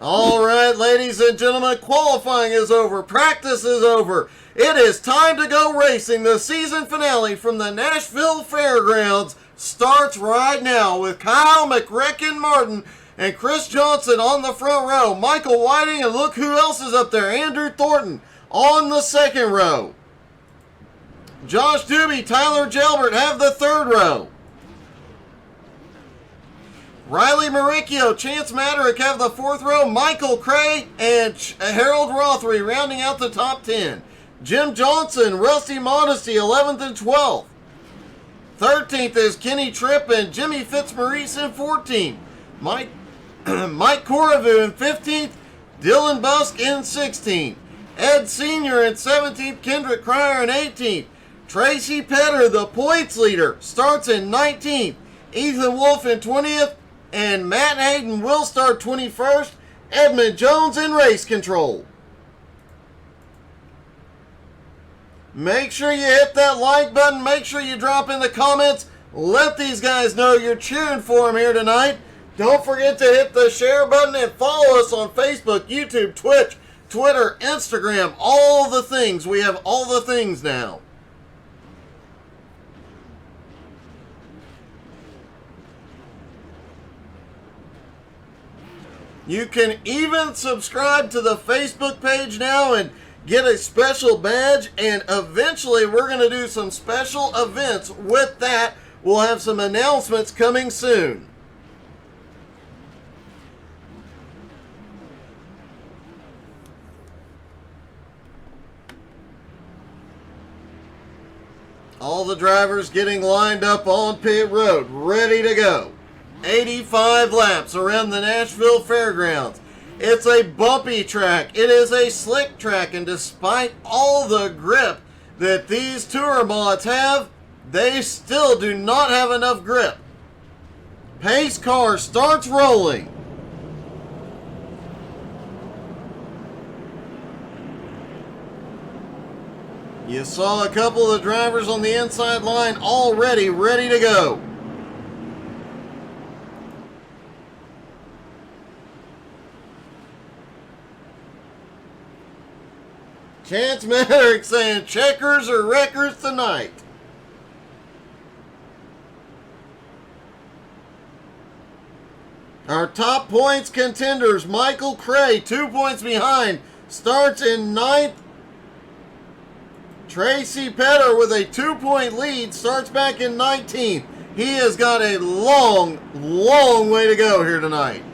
All right, ladies and gentlemen, qualifying is over. Practice is over. It is time to go racing. The season finale from the Nashville Fairgrounds starts right now with Kyle McRecken-Martin and Chris Johnson on the front row. Michael Whiting, and look who else is up there. Andrew Thornton on the second row. Josh Doobie, Tyler Gelbert have the third row. Riley Maricchio, Chance Maderick have the fourth row. Michael Cray and Harold Rothery rounding out the top 10. Jim Johnson, Rusty Modesty, 11th and 12th. 13th is Kenny Tripp and Jimmy Fitzmaurice in 14th. Mike Coravu in 15th. Dylan Busk in 16th. Ed Sr. in 17th. Kendrick Cryer in 18th. Tracy Petter, the points leader, starts in 19th. Ethan Wolf in 20th. And Matt Hayden will start 21st. Edmund Jones in race control. Make sure you hit that like button. Make sure you drop in the comments. Let these guys know you're cheering for them here tonight. Don't forget to hit the share button and follow us on Facebook, YouTube, Twitch, Twitter, Instagram. All the things. We have all the things now. You can even subscribe to the Facebook page now and get a special badge. And eventually we're going to do some special events with that. We'll have some announcements coming soon. All the drivers getting lined up on pit road, ready to go. 85 laps around the Nashville Fairgrounds. It's a bumpy track. It is a slick track, and despite all the grip that these tour mods have, they still do not have enough grip. Pace car starts rolling. You saw a couple of the drivers on the inside line already ready to go. Chance Maderick saying checkers or wreckers tonight. Our top points contenders, Michael Cray, 2 points behind, starts in 9th. Tracy Petter with a 2-point lead starts back in 19th. He has got a long, long way to go here tonight.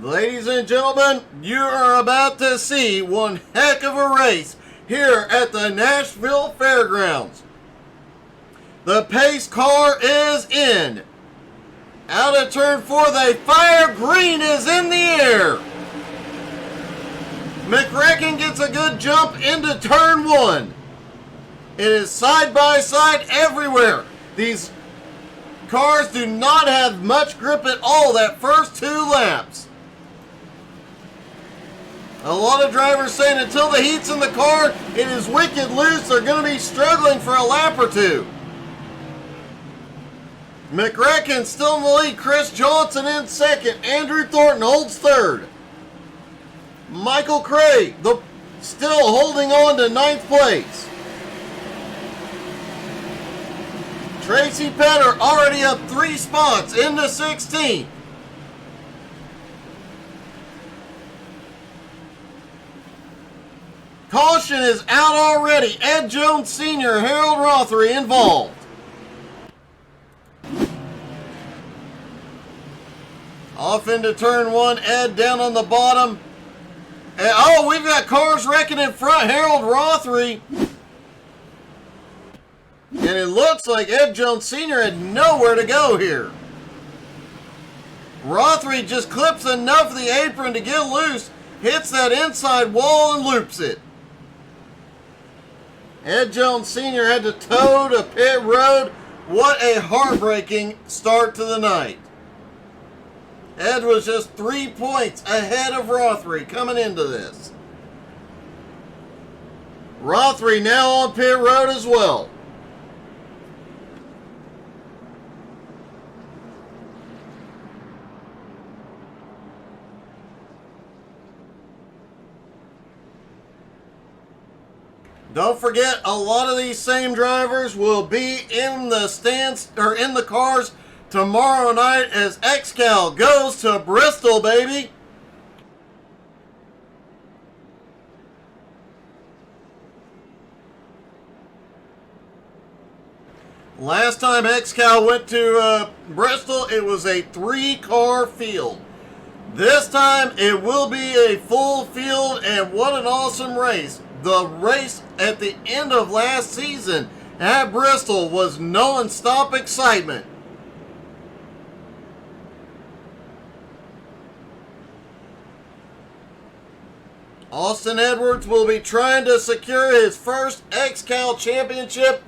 Ladies and gentlemen, you are about to see one heck of a race here at the Nashville Fairgrounds. The pace car is in. Out of turn 4, they fire. Green is in the air. McRecken gets a good jump into turn 1. It is side by side everywhere. These cars do not have much grip at all that first 2 laps. A lot of drivers saying until the heat's in the car, it is wicked loose. They're going to be struggling for a lap or 2. McRecken still in the lead. Chris Johnson in second. Andrew Thornton holds third. Michael Cray still holding on to 9th place. Tracy Petter already up 3 spots into 16th. Caution is out already. Ed Jones Sr., Harold Rothery involved. Off into turn 1. Ed down on the bottom. And, oh, we've got cars wrecking in front. Harold Rothery. And it looks like Ed Jones Sr. had nowhere to go here. Rothery just clips enough of the apron to get loose, hits that inside wall and loops it. Ed Jones Sr. had to tow to pit road What a heartbreaking start to the night. Ed was just 3 points ahead of Rothery coming into this. Rothery now on pit road as well. Don't forget, a lot of these same drivers will be in the stands or in the cars tomorrow night as XCal goes to Bristol, baby. Last time XCal went to Bristol, it was a 3-car field. This time, it will be a full field, and what an awesome race. The race at the end of last season at Bristol was non-stop excitement. Austin Edwards will be trying to secure his first XCal championship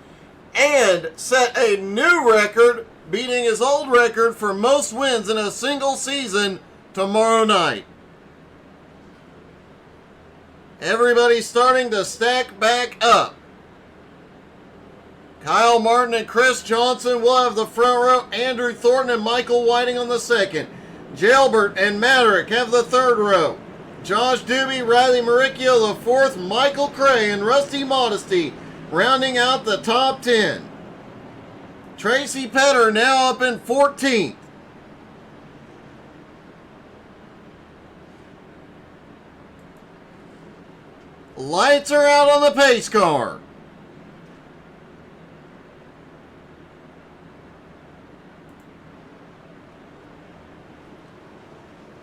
and set a new record, beating his old record for most wins in a single season tomorrow night. Everybody's starting to stack back up. Kyle Martin and Chris Johnson will have the front row. Andrew Thornton and Michael Whiting on the second. Jalbert and Maderick have the third row. Josh Doobie, Riley Maricchio the fourth. Michael Cray and Rusty Modesty rounding out the top 10. Tracy Petter now up in 14th. Lights are out on the pace car.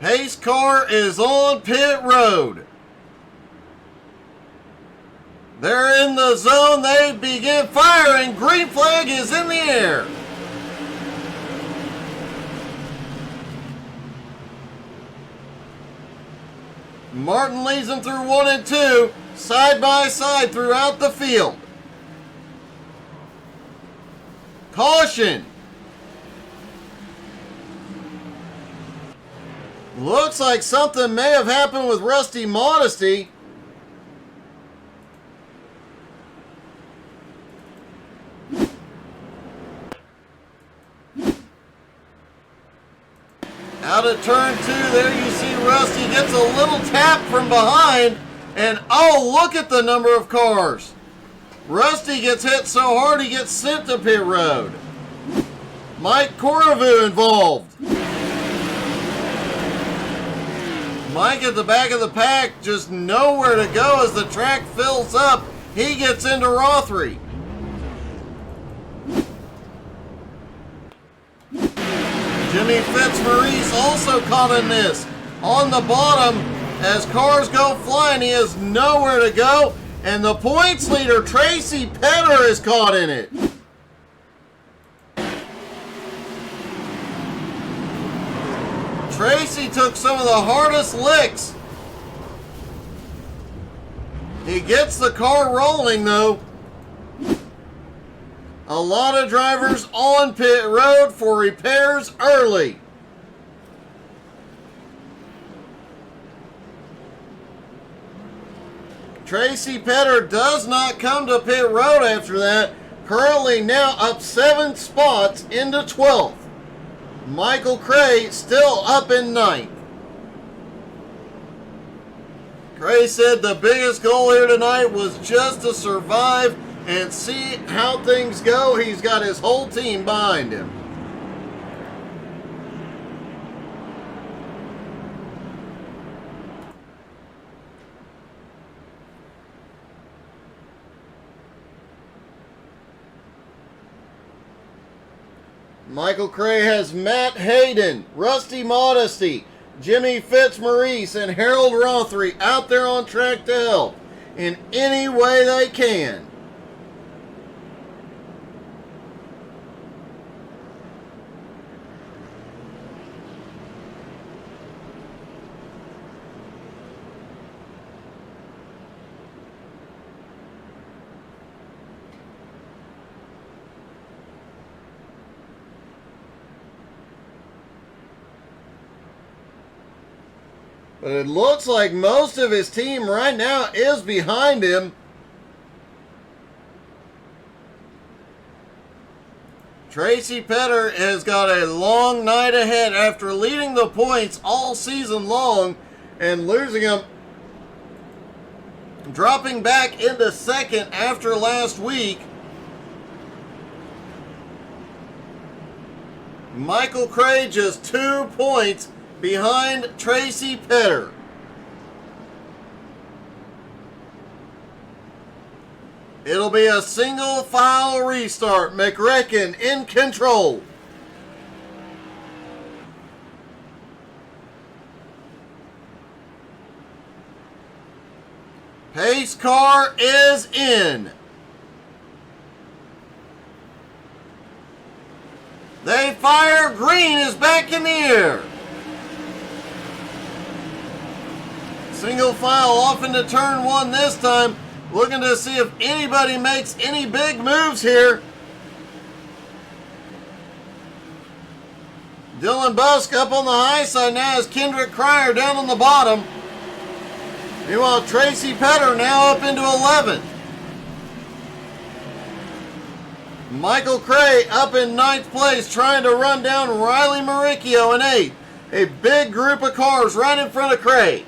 Pace car is on pit road. They're in the zone. They begin firing. Green flag is in the air. Martin leads them through 1 and 2, side by side throughout the field. Caution. Looks like something may have happened with Rusty Modesty. Out of turn 2, there you see Rusty gets a little tap from behind, and oh, look at the number of cars. Rusty gets hit so hard he gets sent to pit road. Mike Coravu involved. Mike at the back of the pack, just nowhere to go as the track fills up. He gets into Rothery. Jimmy Fitzmaurice also caught in this. On the bottom, as cars go flying, he has nowhere to go. And the points leader, Tracy Petter, is caught in it. Tracy took some of the hardest licks. He gets the car rolling, though. A lot of drivers on pit road for repairs early. Tracy Petter does not come to pit road after that. Currently now up 7 spots into 12th. Michael Cray still up in 9th. Cray said the biggest goal here tonight was just to survive and see how things go. He's got his whole team behind him. Michael Cray has Matt Hayden, Rusty Modesty, Jimmy Fitzmaurice, and Harold Rothery out there on track to help in any way they can. But it looks like most of his team right now is behind him. Tracy Petter has got a long night ahead after leading the points all season long and losing them, dropping back into second after last week. Michael Cray just 2 points behind Tracy Petter. It'll be a single file restart. McRecken in control. Pace car is in. They fire. Green is back in the air. Single file off into turn one this time. Looking to see if anybody makes any big moves here. Dylan Busk up on the high side now as Kendrick Cryer down on the bottom. Meanwhile, Tracy Petter now up into 11th. Michael Cray up in 9th place trying to run down Riley Maricchio in 8th. A big group of cars right in front of Cray.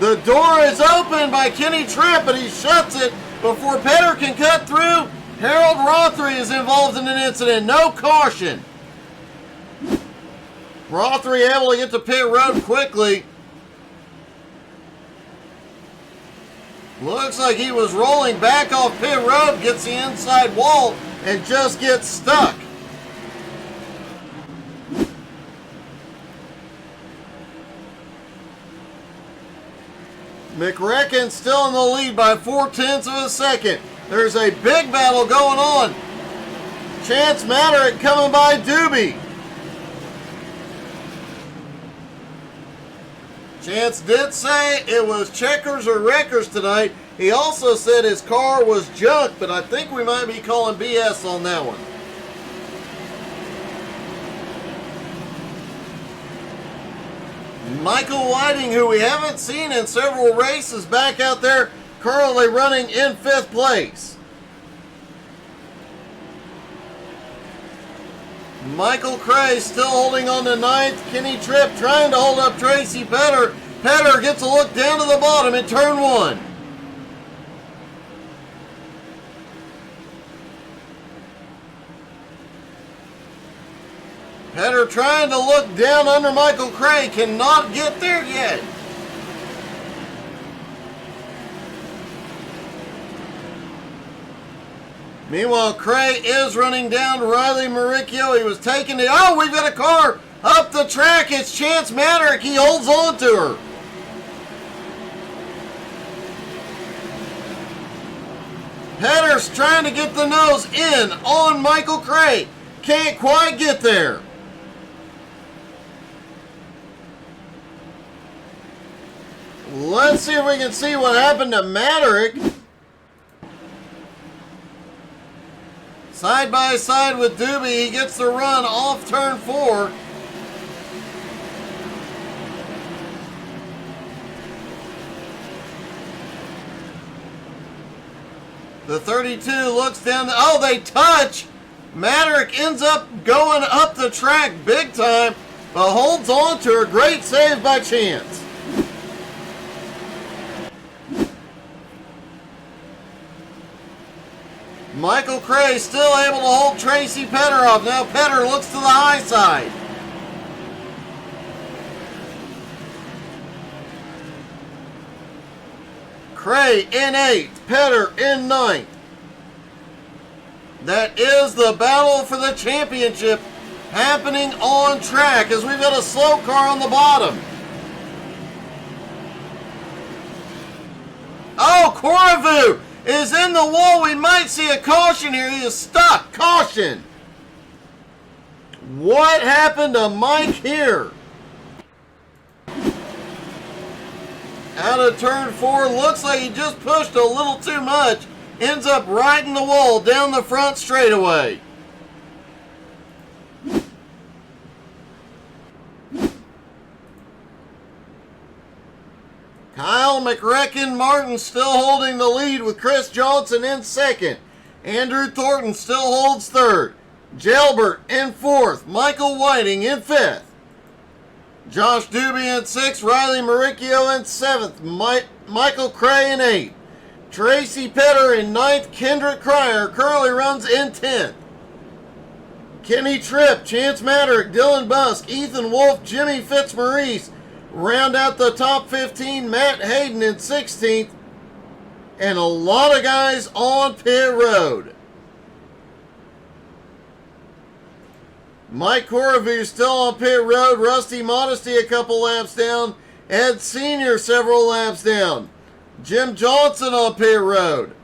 The door is open by Kenny Tripp, but he shuts it before Petter can cut through. Harold Rothery is involved in an incident. No caution. Rothery able to get to pit road quickly. Looks like he was rolling back off pit road, gets the inside wall, and just gets stuck. McRecken still in the lead by 0.4 of a second. There's a big battle going on. Chance Maderick coming by Doobie. Chance did say it was checkers or wreckers tonight. He also said his car was junk, but I think we might be calling BS on that one. Michael Whiting, who we haven't seen in several races, back out there currently running in 5th place. Michael Cray still holding on to 9th. Kenny Tripp trying to hold up Tracy Petter. Petter gets a look down to the bottom in turn 1. Petter trying to look down under Michael Cray, cannot get there yet. Meanwhile, Cray is running down Riley Maricchio. He was taking it. Oh, we've got a car up the track. It's Chance Maderick. He holds on to her. Petter's trying to get the nose in on Michael Cray. Can't quite get there. Let's see if we can see what happened to Maderick. Side by side with Doobie, he gets the run off turn 4. The 32 looks down. Oh, they touch. Maderick ends up going up the track big time, but holds on to her. Great save by Chance. Michael Cray still able to hold Tracy Petter off. Now Petter looks to the high side. Cray in 8th, Petter in 9th. That is the battle for the championship happening on track as we've got a slow car on the bottom. Oh, Corriveau is in the wall. We might see a caution here. He is stuck. Caution. What happened to Mike here? Out of turn 4. Looks like he just pushed a little too much. Ends up riding the wall down the front straightaway. Kyle McRecken Martin still holding the lead with Chris Johnson in second. Andrew Thornton still holds third. Jalbert in fourth. Michael Whiting in fifth. Josh Doobie in sixth. Riley Maricchio in seventh. Michael Cray in eighth. Tracy Petter in ninth. Kendrick Cryer currently runs in 10th. Kenny Tripp, Chance Maderick, Dylan Busk, Ethan Wolf, Jimmy Fitzmaurice round out the top 15. Matt Hayden in 16th. And a lot of guys on pit road. Mike Corriveau still on pit road. Rusty Modesty a couple laps down. Ed Sr. several laps down. Jim Johnson on pit road.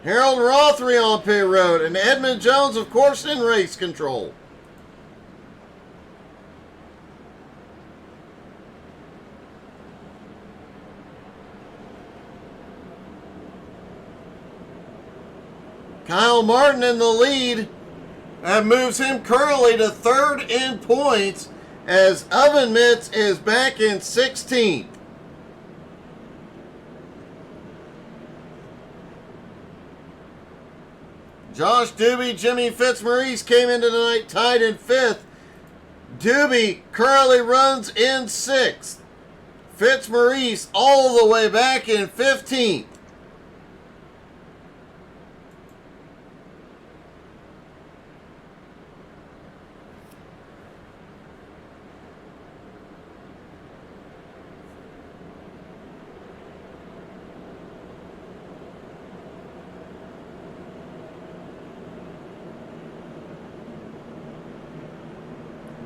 Harold Rothery on pit road. And Edmund Jones, of course, in race control. Kyle Martin in the lead. That moves him currently to third in points as Oven Mitts is back in 16th. Josh Doobie, Jimmy Fitzmaurice came into tonight tied in 5th. Doobie currently runs in 6th. Fitzmaurice all the way back in 15th.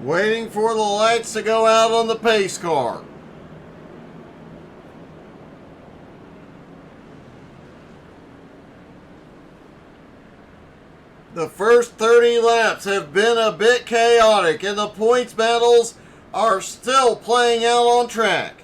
Waiting for the lights to go out on the pace car. The first 30 laps have been a bit chaotic and the points battles are still playing out on track.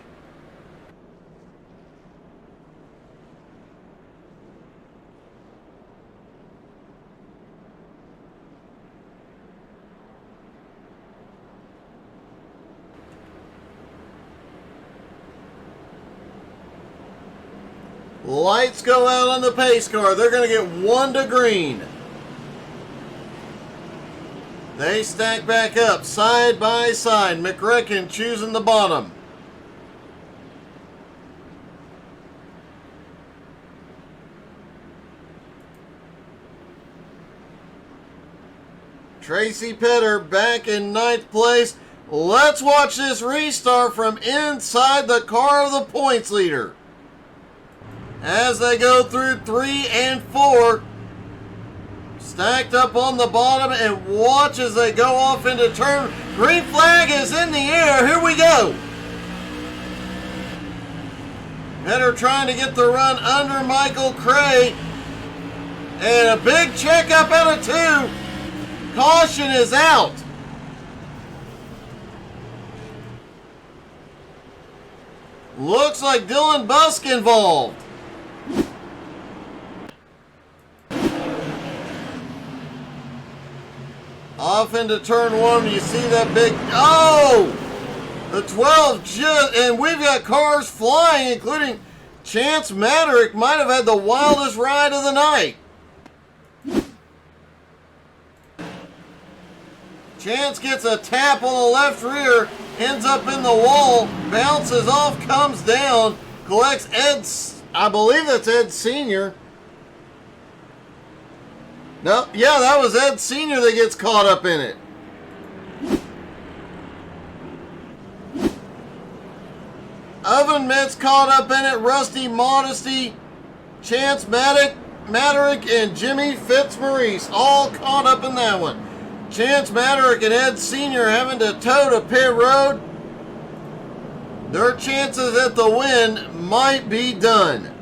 Lights go out on the pace car. They're going to get 1 to green. They stack back up side by side. McRecken choosing the bottom. Tracy Petter back in 9th place. Let's watch this restart from inside the car of the points leader. As they go through 3 and 4, stacked up on the bottom, and watch as they go off into turn. Green flag is in the air. Here we go. Petter trying to get the run under Michael Cray. And a big checkup out of 2. Caution is out. Looks like Dylan Busk involved. Off into turn 1, you see that big, the 12 just, and we've got cars flying, including Chance Maderick might have had the wildest ride of the night. Chance gets a tap on the left rear, ends up in the wall, bounces off, comes down, collects Ed's, I believe that's Ed Sr. No, yeah, that was Ed Sr. that gets caught up in it. Oven Mitts caught up in it. Rusty Modesty, Chance Maderick, and Jimmy Fitzmaurice all caught up in that one. Chance Maderick and Ed Sr. having to tow to pit road. Their chances at the win might be done.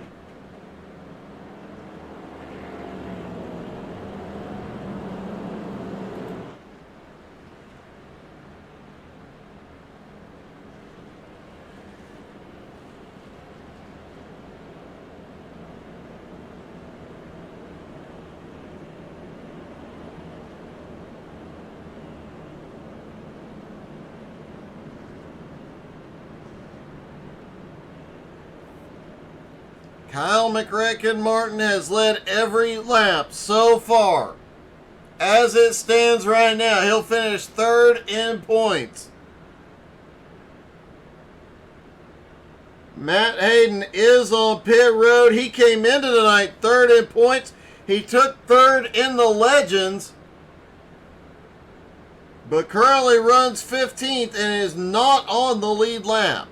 Kyle McRacken-Martin has led every lap so far. As it stands right now, he'll finish third in points. Matt Hayden is on pit road. He came into tonight third in points. He took third in the Legends, but currently runs 15th and is not on the lead lap.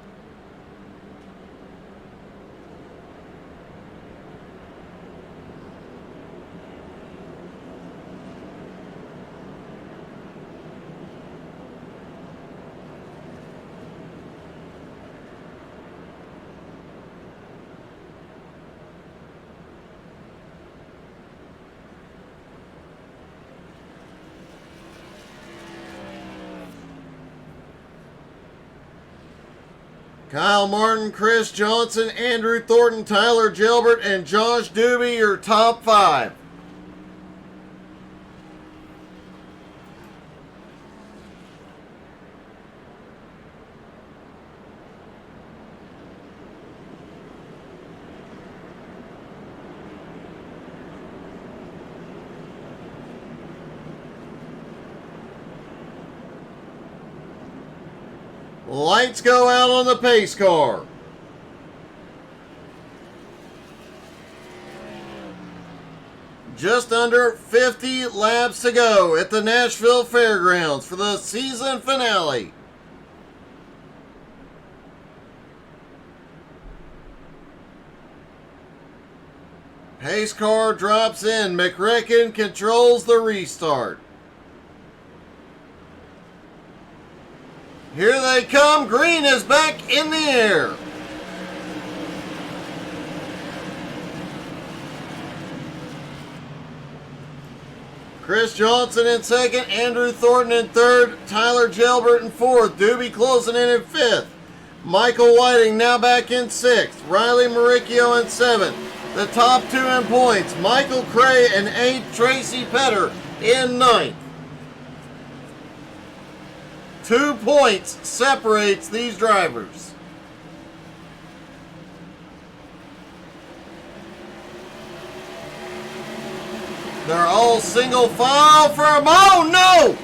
Kyle Martin, Chris Johnson, Andrew Thornton, Tyler Gilbert, and Josh Doobie, your top 5. Lights go out on the pace car. Just under 50 laps to go at the Nashville Fairgrounds for the season finale. Pace car drops in. McRacken controls the restart. Here they come. Green is back in the air. Chris Johnson in second, Andrew Thornton in third, Tyler Gilbert in fourth, Doobie closing in fifth. Michael Whiting now back in sixth, Riley Maricchio in seventh. The top 2 in points, Michael Cray and 8th, Tracy Petter in ninth. 2 points separates these drivers. They're all single file from, oh no!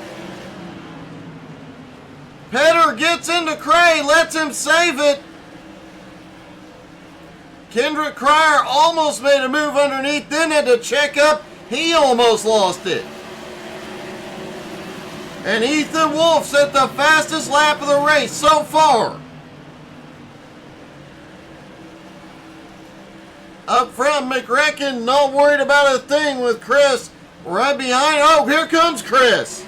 Petter gets into Cray, lets him save it. Kendrick Cryer almost made a move underneath, then had to check up. He almost lost it. And Ethan Wolf set the fastest lap of the race so far. Up front, McRacken not worried about a thing with Chris right behind. Oh, here comes Chris.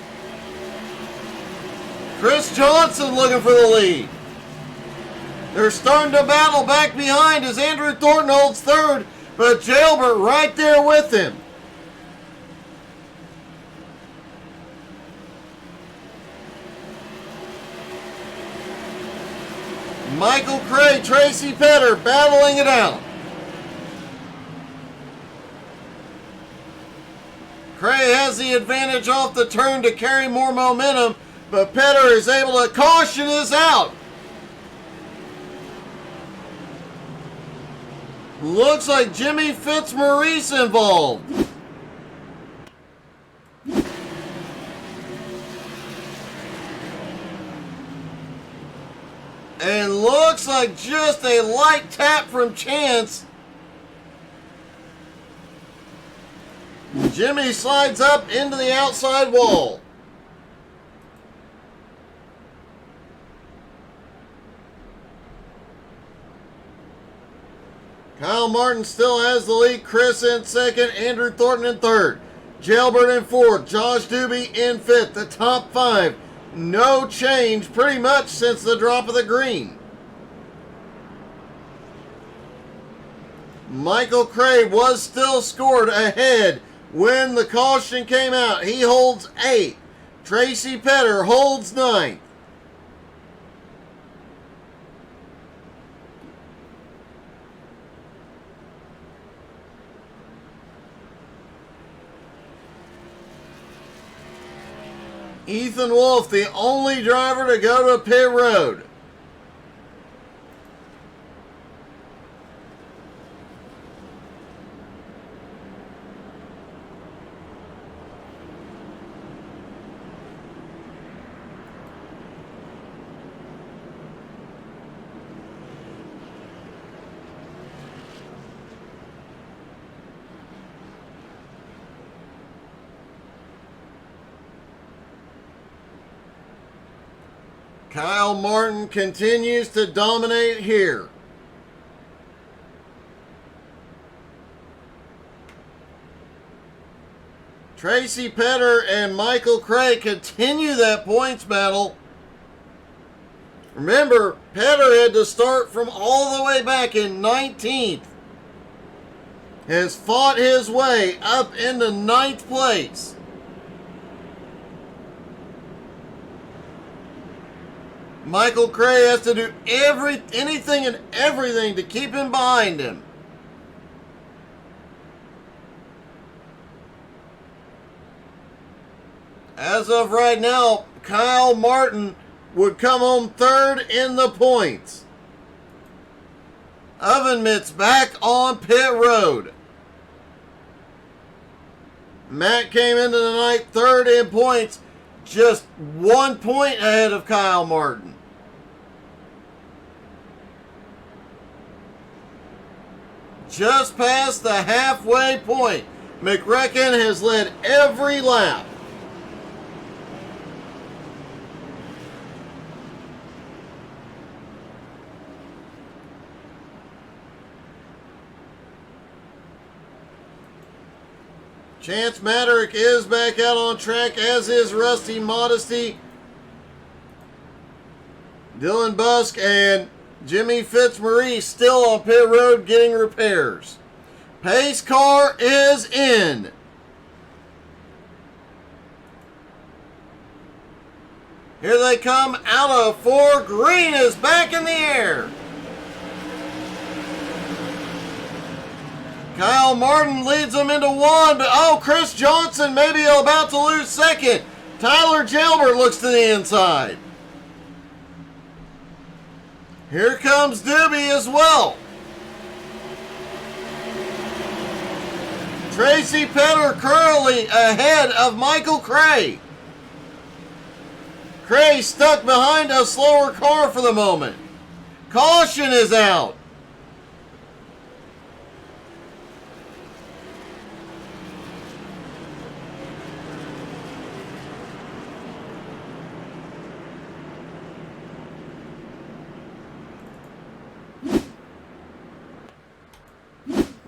Chris Johnson looking for the lead. They're starting to battle back behind as Andrew Thornton holds third, but Gilbert right there with him. Michael Cray, Tracy Petter battling it out. Cray has the advantage off the turn to carry more momentum, but Petter is able to caution is out. Looks like Jimmy Fitzmaurice involved. And looks like just a light tap from Chance. Jimmy slides up into the outside wall. Kyle Martin still has the lead. Chris in second, Andrew Thornton in third, Gilbert in fourth, Josh Doobie in fifth. The top 5. No change pretty much since the drop of the green. Michael Cray was still scored ahead when the caution came out. He holds 8th. Tracy Petter holds 9th. Ethan Wolf, the only driver to go to pit road. Kyle Martin continues to dominate here. Tracy Petter and Michael Cray continue that points battle. Remember, Petter had to start from all the way back in 19th. Has fought his way up into 9th place. Michael Cray has to do anything and everything to keep him behind him. As of right now, Kyle Martin would come home third in the points. Oven Mitts back on pit road. Matt came into the night third in points, just 1 point ahead of Kyle Martin. Just past the halfway point, McRecken has led every lap. Chance Maderick is back out on track, as is Rusty Modesty. Dylan Busk and Jimmy Fitzmaurice still on pit road getting repairs. Pace car is in. Here they come out of 4. Green is back in the air. Kyle Martin leads them into 1, but Chris Johnson maybe about to lose second. Tyler Jalbert looks to the inside. Here comes Doobie as well. Tracy Petter currently ahead of Michael Cray. Cray stuck behind a slower car for the moment. Caution is out.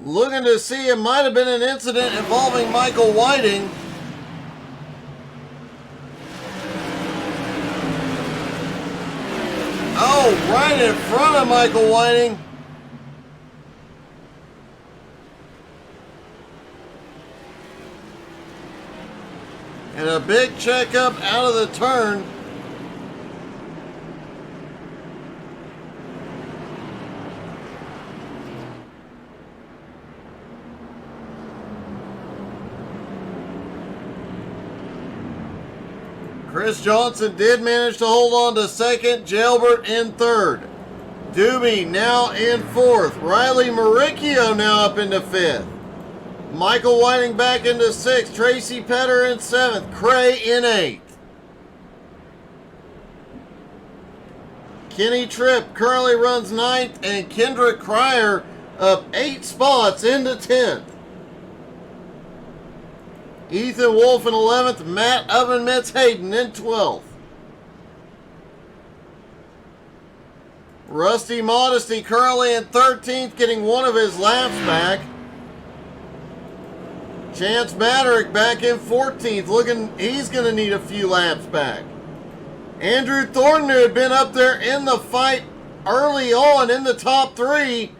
Looking to see, it might have been an incident involving Michael Whiting. Oh, right in front of Michael Whiting. And a big checkup out of the turn. Chris Johnson did manage to hold on to second. Jalbert in third. Doobie now in fourth. Riley Maricchio now up into fifth. Michael Whiting back into sixth. Tracy Petter in seventh. Cray in eighth. Kenny Tripp currently runs ninth, and Kendrick Cryer up 8 spots into 10th. Ethan Wolf in 11th, Matt Oven Mitts Hayden in 12th. Rusty Modesty currently in 13th, getting one of his laps back. Chance Maderick back in 14th, looking he's going to need a few laps back. Andrew Thornton, who had been up there in the fight early on in the top 3,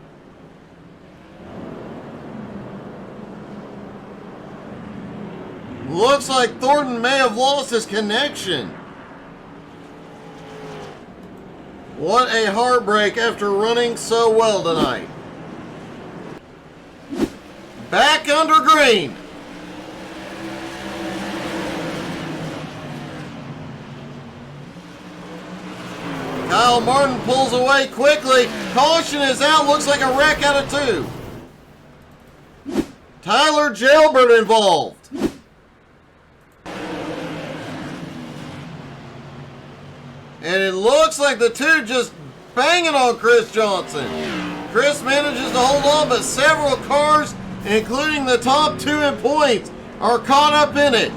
looks like Thornton may have lost his connection. What a heartbreak after running so well tonight. Back under green. Kyle Martin pulls away quickly. Caution is out. Looks like a wreck out of 2. Tyler Jalbert involved. And it looks like the two just banging on Chris Johnson. Chris manages to hold on, but several cars, including the top 2 in points, are caught up in it.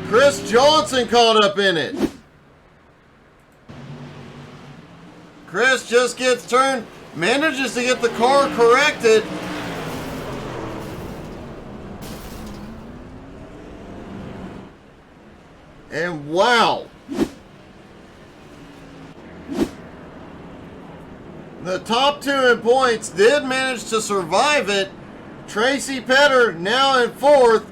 Chris Johnson caught up in it. Chris just gets turned, manages to get the car corrected. And wow. The top two in points did manage to survive it. Tracy Petter now in fourth.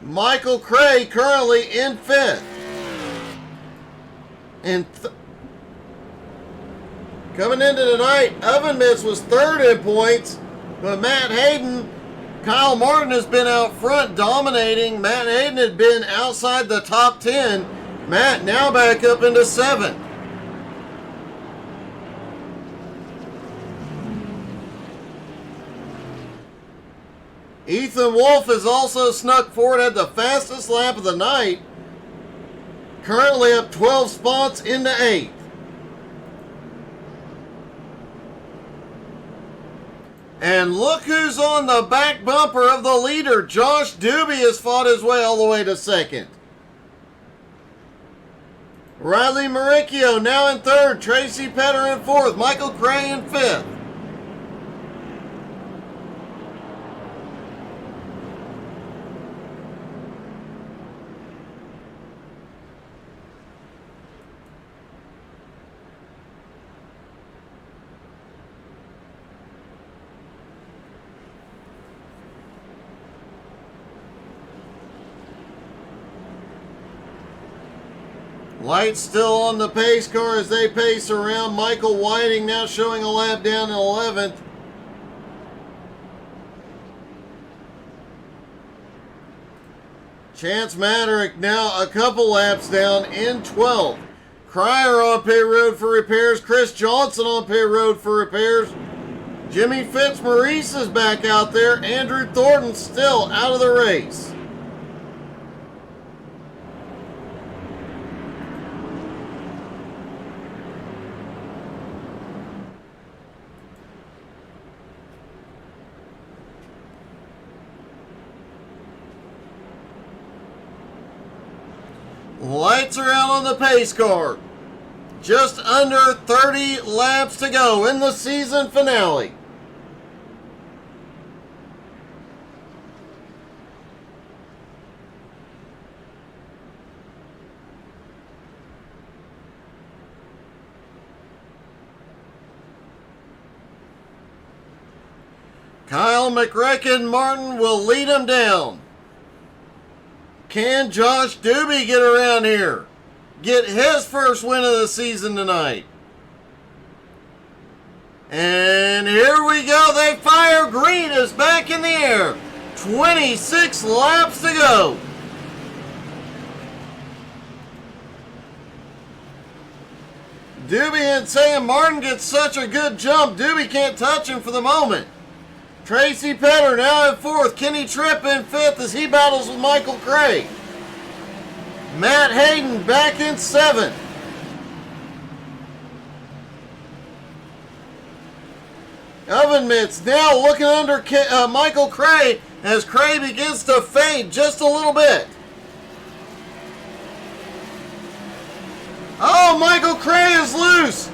Michael Cray currently in fifth. And coming into tonight, Oven Mitts was third in points, but Matt Hayden, Kyle Martin has been out front dominating. Matt Hayden had been outside the top 10. Matt now back up into 7th. Ethan Wolf has also snuck forward at the fastest lap of the night. Currently up 12 spots into 8th. And look who's on the back bumper of the leader. Josh Doobie has fought his way all the way to 2nd. Riley Maricchio now in 3rd. Tracy Petter in 4th. Michael Cray in 5th. Lights still on the pace car as they pace around. Michael Whiting now showing a lap down in 11th. Chance Maderick now a couple laps down in 12th. Cryer on pit road for repairs. Chris Johnson on pit road for repairs. Jimmy Fitzmaurice is back out there. Andrew Thornton still out of the race. Lights are out on the pace car. Just under 30 laps to go in the season finale. Kyle McRacken Martin will lead him down. Can Josh Doobie get around here? Get his first win of the season tonight. And here we go. They fire. Green is back in the air. 26 laps to go. Doobie and Sam Martin gets such a good jump. Doobie can't touch him for the moment. Tracy Petter now in 4th. Kenny Tripp in 5th as he battles with Michael Cray. Matt Hayden back in 7th. Oven Mitts now looking under Michael Cray as Cray begins to fade just a little bit. Oh, Michael Cray is loose.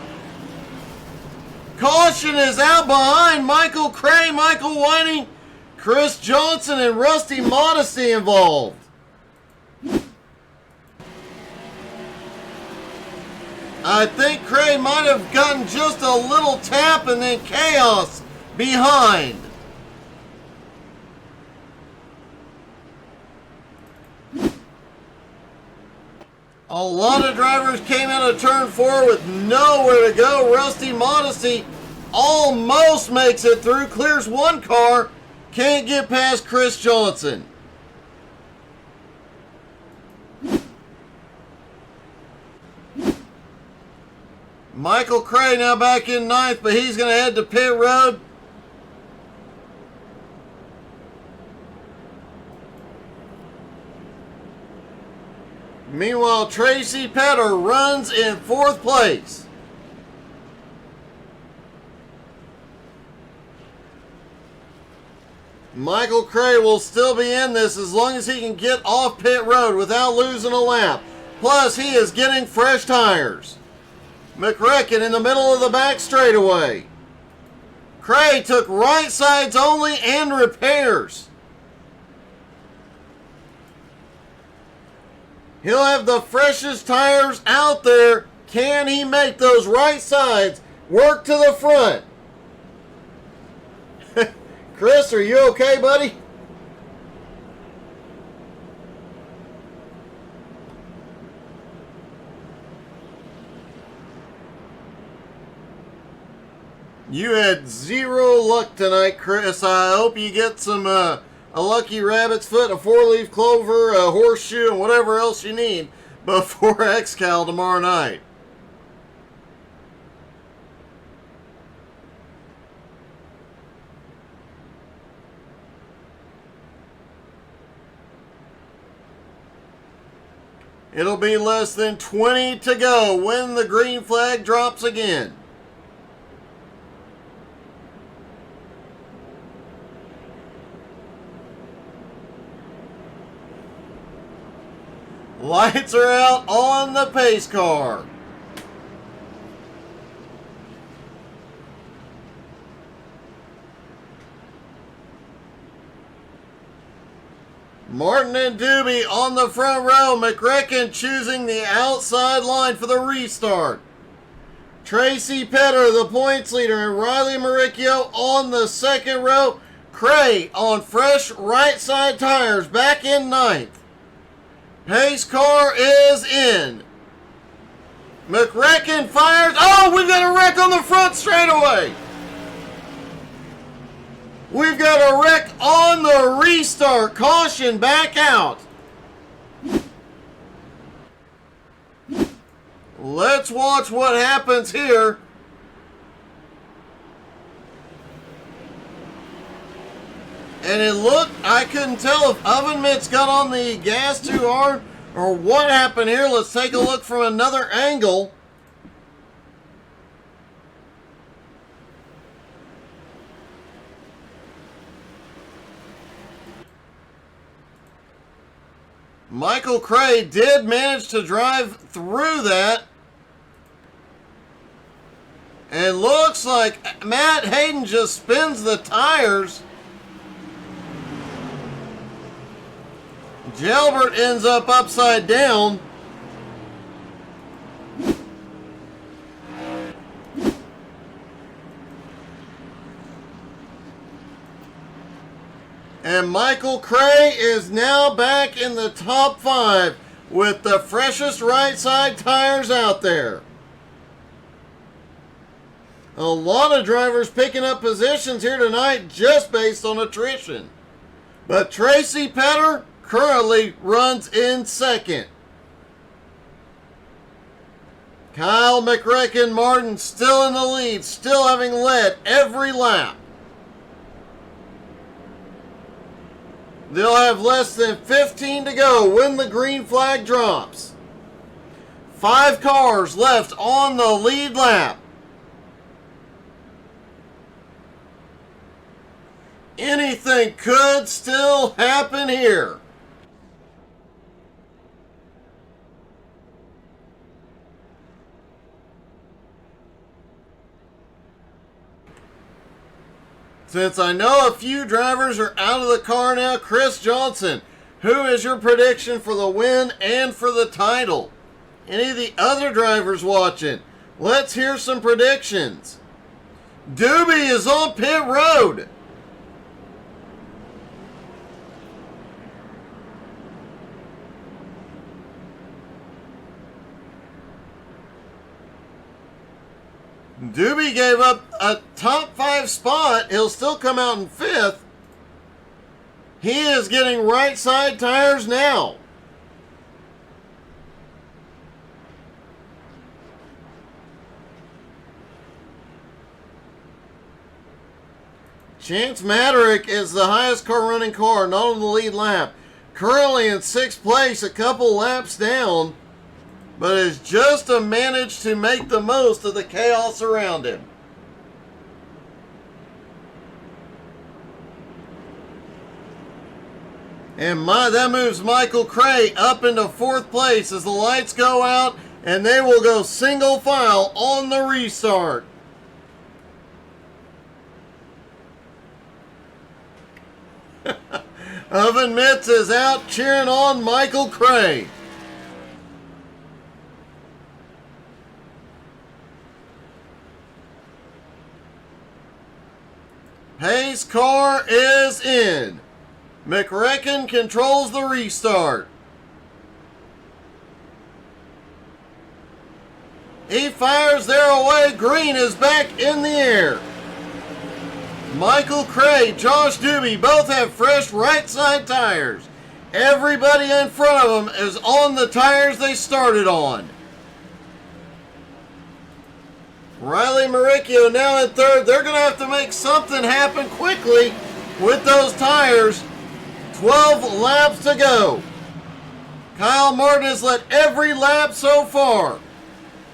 Caution is out behind Michael Cray, Michael Whiting, Chris Johnson, and Rusty Modesty involved. I think Cray might have gotten just a little tap and then chaos behind. A lot of drivers came out of turn 4 with nowhere to go. Rusty Modesty almost makes it through, clears one car, can't get past Chris Johnson. Michael Cray now back in 9th, but he's going to head to pit road. Meanwhile, Tracy Petter runs in 4th place. Michael Cray will still be in this as long as he can get off pit road without losing a lap. Plus, he is getting fresh tires. McRecken in the middle of the back straightaway. Cray took right sides only and repairs. He'll have the freshest tires out there. Can he make those right sides work to the front? Chris, are you okay, buddy? You had zero luck tonight, Chris. I hope you get some a lucky rabbit's foot, a four-leaf clover, a horseshoe, and whatever else you need before XCal tomorrow night. It'll be less than 20 to go when the green flag drops again. Lights are out on the pace car. Martin and Doobie on the front row. McRecken choosing the outside line for the restart. Tracy Petter, the points leader, and Riley Maricchio on the second row. Cray on fresh right side tires back in ninth. Pace car is in. McRecken fires. Oh, we've got a wreck on the front straightaway. We've got a wreck on the restart. Caution back out. Let's watch what happens here. And it looked, I couldn't tell if Oven Mitts got on the gas too hard or what happened here. Let's take a look from another angle. Michael Cray did manage to drive through that. And looks like Matt Hayden just spins the tires. Jalbert ends up upside down. And Michael Cray is now back in the top 5 with the freshest right side tires out there. A lot of drivers picking up positions here tonight just based on attrition. But Tracy Petter currently runs in second. Kyle McRecken Martin still in the lead, still having led every lap. They'll have less than 15 to go when the green flag drops. 5 cars left on the lead lap. Anything could still happen here. Since I know a few drivers are out of the car now, Chris Johnson, who is your prediction for the win and for the title? Any of the other drivers watching? Let's hear some predictions. Doobie is on pit road. Doobie gave up a top 5 spot. He'll still come out in 5th. He is getting right side tires now. Chance Maderick is the highest car running car, not on the lead lap. Currently in 6th place, a couple laps down, but has just managed to make the most of the chaos around him. And that moves Michael Cray up into fourth place as the lights go out, and they will go single file on the restart. Oven Mitts is out cheering on Michael Cray. Hayes' car is in. McRecken controls the restart. He fires there away. Green is back in the air. Michael Cray, Josh Doobie both have fresh right side tires. Everybody in front of them is on the tires they started on. Riley Maricchio now in third. They're going to have to make something happen quickly with those tires. 12 laps to go. Kyle Martin has led every lap so far.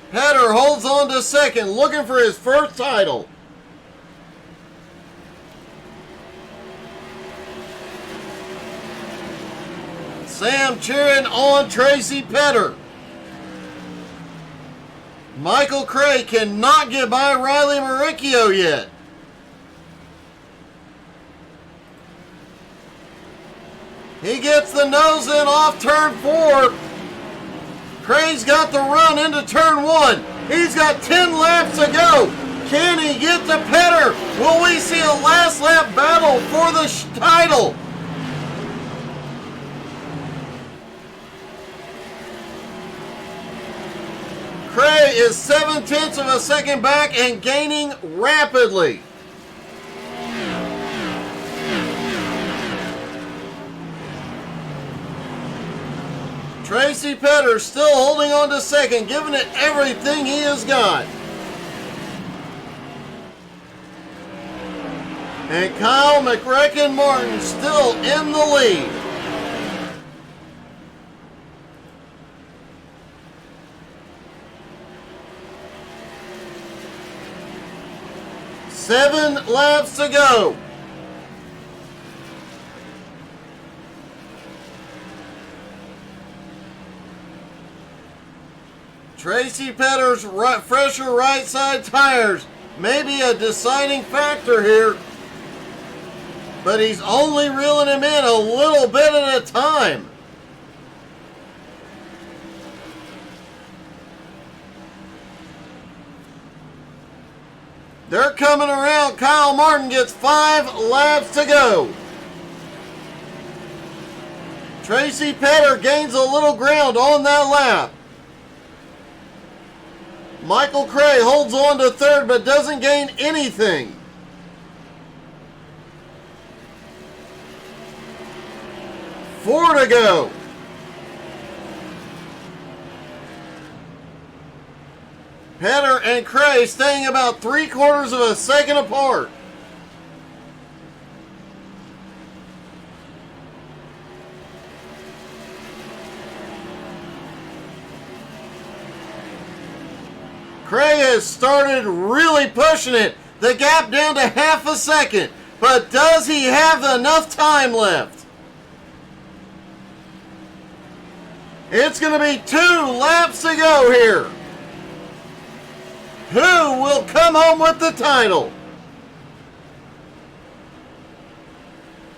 Petter holds on to second, looking for his first title. Sam cheering on Tracy Petter. Michael Cray cannot get by Riley Maricchio yet. He gets the nose in off turn 4. Cray's got the run into turn 1. He's got 10 laps to go. Can he get to Petter? Will we see a last lap battle for the title? Cray is 7/10 of a second back and gaining rapidly. Tracy Petter still holding on to second, giving it everything he has got. And Kyle McRecken Martin still in the lead. Seven laps to go. Tracy Petter's fresher right side tires may be a deciding factor here, but he's only reeling him in a little bit at a time. They're coming around. Kyle Martin gets 5 laps to go. Tracy Petter gains a little ground on that lap. Michael Cray holds on to third but doesn't gain anything. Four to go. Petter and Cray staying about 3/4 of a second apart. Cray has started really pushing it. The gap down to half a second. But does he have enough time left? It's going to be 2 laps to go here. Who will come home with the title?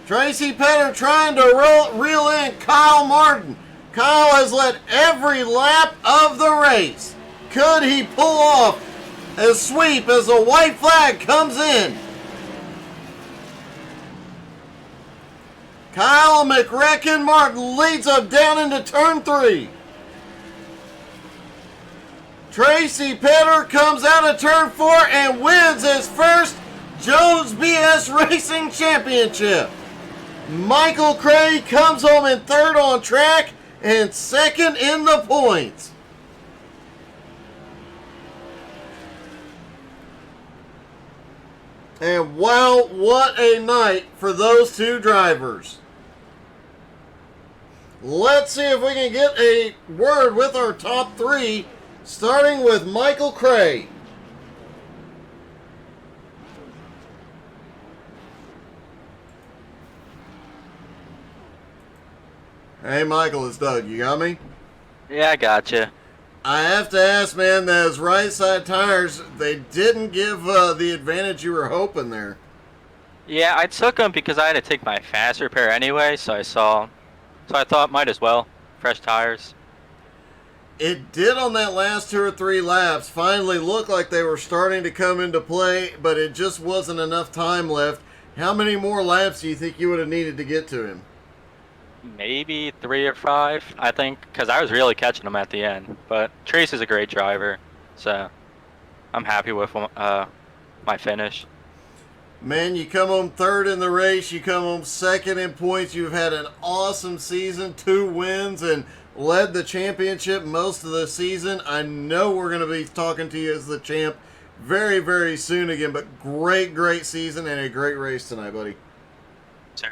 Tracy Petter trying to reel in Kyle Martin. Kyle has led every lap of the race. Could he pull off a sweep as the white flag comes in? Kyle McRecken Martin leads up down into turn 3. Tracy Petter comes out of turn 4 and wins his first Jones BS Racing Championship. Michael Cray comes home in third on track and second in the points. And wow, what a night for those two drivers. Let's see if we can get a word with our top 3, starting with Michael Cray. Hey, Michael, it's Doug. You got me? Yeah, I gotcha. I have to ask, man, those right side tires, they didn't give the advantage you were hoping there. Yeah, I took them because I had to take my fast repair anyway, so I thought might as well. Fresh tires. It did on that last 2 or 3 laps finally look like they were starting to come into play, but it just wasn't enough time left. How many more laps do you think you would have needed to get to him? Maybe 3 or 5, I think, because I was really catching them at the end. But Trace is a great driver, so I'm happy with my finish. Man, you come home third in the race. You come home second in points. You've had an awesome season, 2 wins, and led the championship most of the season. I know we're going to be talking to you as the champ very, very soon again, but great, great season and a great race tonight, buddy. Sir.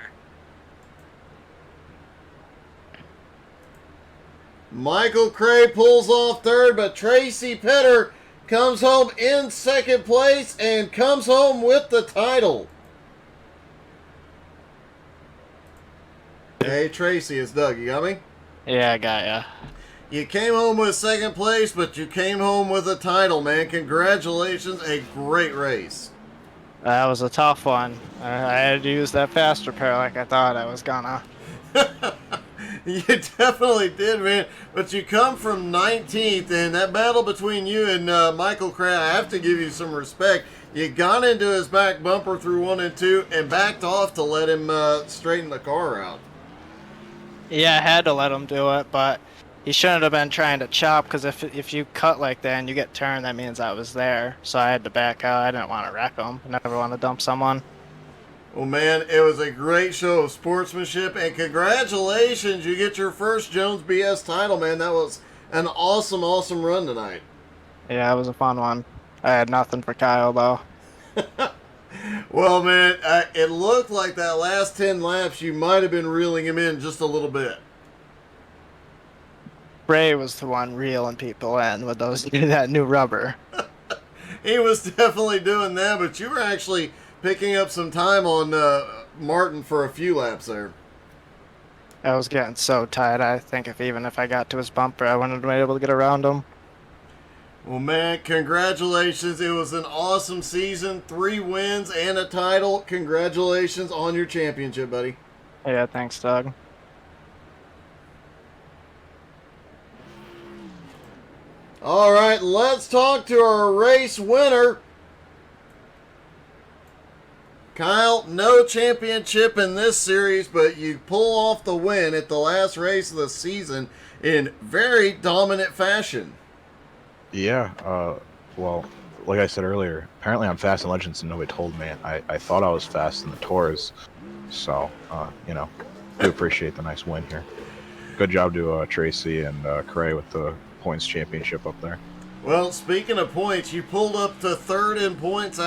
Michael Cray pulls off third, but Tracy Pitter comes home in second place and comes home with the title. Hey, Tracy, it's Doug. You got me? Yeah, I got ya. You came home with second place, but you came home with a title, man. Congratulations. A great race. That was a tough one. I had to use that fast repair like I thought I was gonna. You definitely did, man. But you come from 19th, and that battle between you and Michael Cray, I have to give you some respect. You got into his back bumper through 1 and 2 and backed off to let him straighten the car out. Yeah, I had to let him do it, but he shouldn't have been trying to chop, because if you cut like that and you get turned, that means I was there. So I had to back out. I didn't want to wreck him. I never want to dump someone. Well, man, it was a great show of sportsmanship, and congratulations, you get your first Jones BS title, man. That was an awesome, awesome run tonight. Yeah, it was a fun one. I had nothing for Kyle, though. Well, man, it looked like that last 10 laps, you might have been reeling him in just a little bit. Ray was the one reeling people in with that new rubber. He was definitely doing that, but you were actually picking up some time on Martin for a few laps there. I was getting so tight, I think even if I got to his bumper, I wouldn't have been able to get around him. Well, man, congratulations. It was an awesome season. 3 wins and a title. Congratulations on your championship, buddy. Yeah, thanks, Doug. All right, let's talk to our race winner. Kyle, no championship in this series, but you pull off the win at the last race of the season in very dominant fashion. Yeah, well, like I said earlier, apparently I'm fast in Legends and nobody told me. I thought I was fast in the Tours, so, you know, I do appreciate the nice win here. Good job to Tracy and Cray with the points championship up there. Well, speaking of points, you pulled up to third in points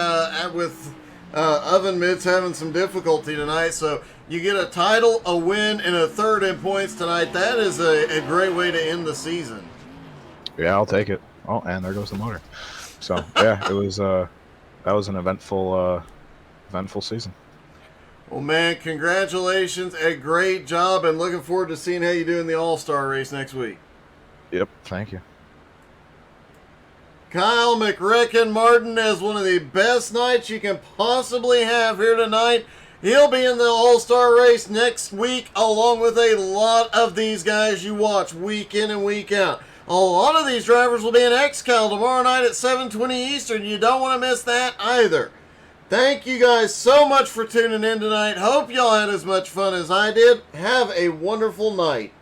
with Oven Mitts having some difficulty tonight, so you get a title, a win, and a third in points tonight. That is a great way to end the season. Yeah, I'll take it. Oh, and there goes the motor. So yeah, it was that was an eventful season. Well, man, congratulations, a great job, and looking forward to seeing how you do in the All-Star race next week. Yep, thank you. Kyle McRicken Martin has one of the best nights you can possibly have here tonight. He'll be in the All-Star race next week, along with a lot of these guys you watch week in and week out. A lot of these drivers will be in XCal tomorrow night at 7:20 Eastern. You don't want to miss that either. Thank you guys so much for tuning in tonight. Hope y'all had as much fun as I did. Have a wonderful night.